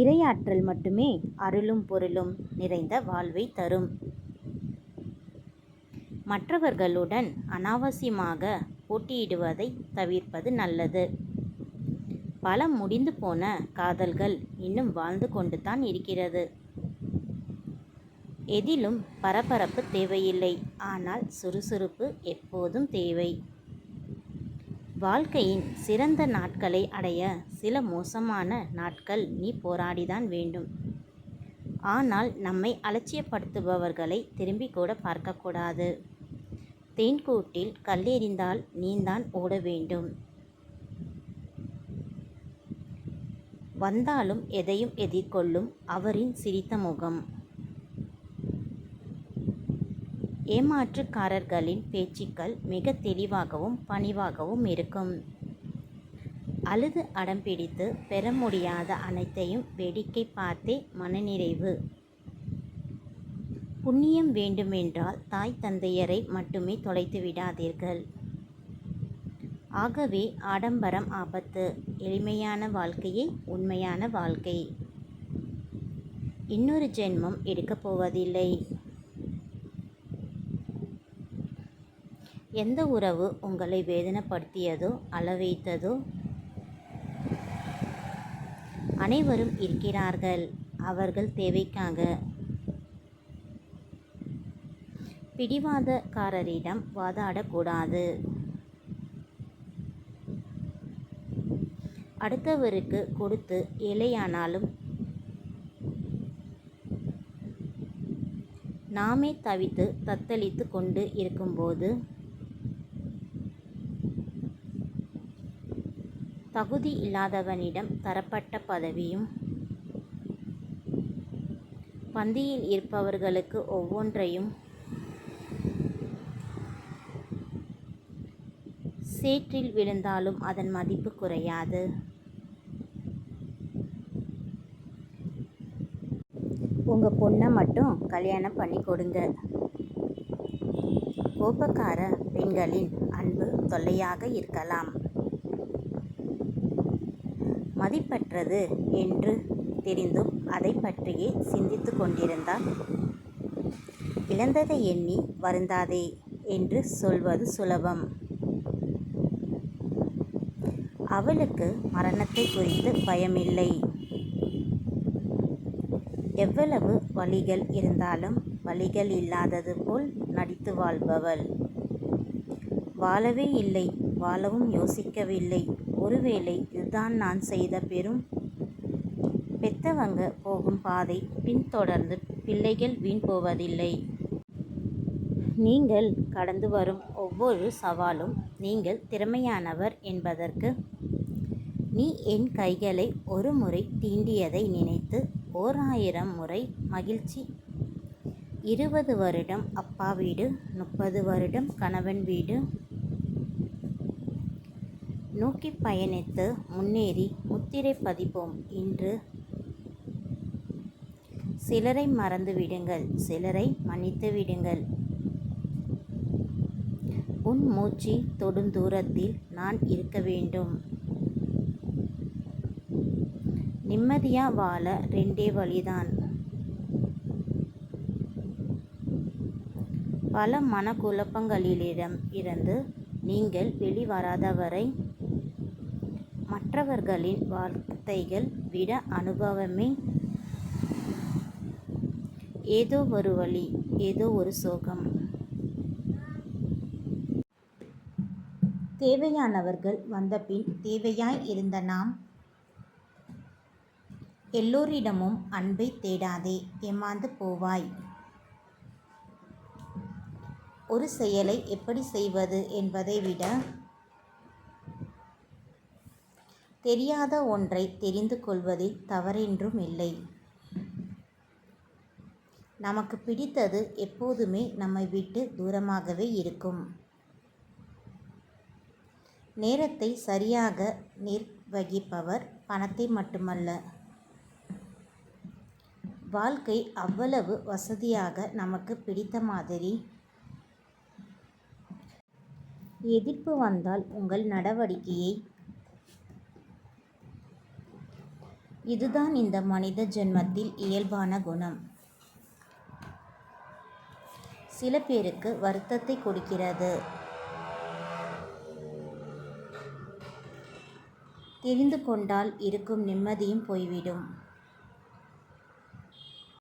இறையாற்றல் மட்டுமே அருளும் பொருளும் நிறைந்த வாழ்வை தரும். மற்றவர்களுடன் அனாவசியமாக போட்டியிடுவதை தவிர்ப்பது நல்லது. பல முடிந்து போன காதல்கள் இன்னும் வாழ்ந்து கொண்டுதான் இருக்கிறது. எதிலும் பரபரப்பு தேவையில்லை, ஆனால் சுறுசுறுப்பு எப்போதும் தேவை. வாழ்க்கையின் சிறந்த நாட்களை அடைய சில மோசமான நாட்கள் நீ போராடிதான் வேண்டும். ஆனால் நம்மை அலட்சியப்படுத்துபவர்களை திரும்பி கூட பார்க்கக்கூடாது. தேன்கூட்டில் கல்லெறிந்தால் நீந்தான் ஓட வேண்டும். வந்தாலும் எதையும் எதிர்கொள்ளும் அவரின் சிரித்த முகம். ஏமாற்றுக்காரர்களின் பேச்சுக்கள் மிக தெளிவாகவும் பணிவாகவும் இருக்கும். அழுது அடம்பிடித்து பெற முடியாத அனைத்தையும் வேடிக்கை பார்த்தே மனநிறைவு. புண்ணியம் வேண்டுமென்றால் தாய் தந்தையரை மட்டுமே தொலைத்து விடாதீர்கள். ஆகவே ஆடம்பரம் ஆபத்து, எளிமையான வாழ்க்கையே உண்மையான வாழ்க்கை. இன்னொரு ஜென்மம் எடுக்கப் போவதில்லை. எந்த உறவு உங்களை வேதனைப்படுத்தியதோ அளவைத்ததோ அனைவரும் இருக்கிறார்கள் அவர்கள் தேவைக்காக. பிடிவாதக்காரரிடம் வாதாடக்கூடாது. அடுத்தவருக்கு கொடுத்து ஏழையானாலும் நாமே தவித்து தத்தளித்து கொண்டு இருக்கும்போது தகுதி இல்லாதவனிடம் தரப்பட்ட பதவியும் பந்தியில் இருப்பவர்களுக்கு ஒவ்வொன்றையும் சேற்றில் விழுந்தாலும் அதன் மதிப்பு குறையாது. உங்கள் பொண்ணை மட்டும் கல்யாணம் பண்ணி கொடுங்க. கோபக்கார பெண்களின் அன்பு தொல்லையாக இருக்கலாம். மதிப்பற்றது என்று தெரிந்தும் அதை பற்றியே சிந்தித்து கொண்டிருந்தால் இழந்ததை எண்ணி வருந்தாதே என்று சொல்வது சுலபம். அவளுக்கு மரணத்தை குறித்து பயமில்லை. எவ்வளவு வலிகள் இருந்தாலும் வலிகள் இல்லாதது போல் நடித்து வாழ்பவள். வாழவே இல்லை, வாழவும் யோசிக்கவில்லை. ஒருவேளை இதுதான் நான் செய்த பெரும். பெத்தவங்க போகும் பாதை பின்தொடர்ந்து பிள்ளைகள் வீண் போவதில்லை. நீங்கள் கடந்து வரும் ஒவ்வொரு சவாலும் நீங்கள் திறமையானவர் என்பதற்கு. நீ என் கைகளை ஒரு முறை தீண்டியதை நினைத்து 1000 முறை மகிழ்ச்சி. 20 வருடம் அப்பா வீடு, 30 வருடம் கணவன் வீடு நோக்கி பயணித்து முன்னேறி முத்திரை பதிப்போம். இன்று சிலரை மறந்து விடுங்கள், சிலரை மன்னித்து விடுங்கள். உன் மூச்சு தொடும் தூரத்தில் நான் இருக்க வேண்டும். நிம்மதியா வாழ 2 வழிதான். பல மனக்குழப்பங்களிடம் இருந்து நீங்கள் வெளிவராதவரை மற்றவர்களின் வார்த்தைகள் விட அனுபவமே ஏதோ ஒரு வழி, ஏதோ ஒரு சோகம். தேவையானவர்கள் வந்தபின் தேவையாய் இருந்த நாம் எல்லோரிடமும் அன்பை தேடாதே, ஏமாந்து போவாய். ஒரு செயலை எப்படி செய்வது என்பதை விட தெரியாத ஒன்றை தெரிந்து கொள்வதில் தவறென்றும் இல்லை. நமக்கு பிடித்தது எப்போதுமே நம்மை விட்டு தூரமாகவே இருக்கும். நேரத்தை சரியாக நிர்வகிப்பவர் பணத்தை மட்டுமல்ல, வாழ்க்கை அவ்வளவு வசதியாக நமக்கு பிடித்த மாதிரி. எதிர்ப்பு வந்தால் உங்கள் நடவடிக்கையை இதுதான் இந்த மனித ஜென்மத்தில் இயல்பான குணம். சில பேருக்கு வருத்தத்தை கொடுக்கிறது. தெரிந்து கொண்டால் இருக்கும் நிம்மதியும் போய்விடும்.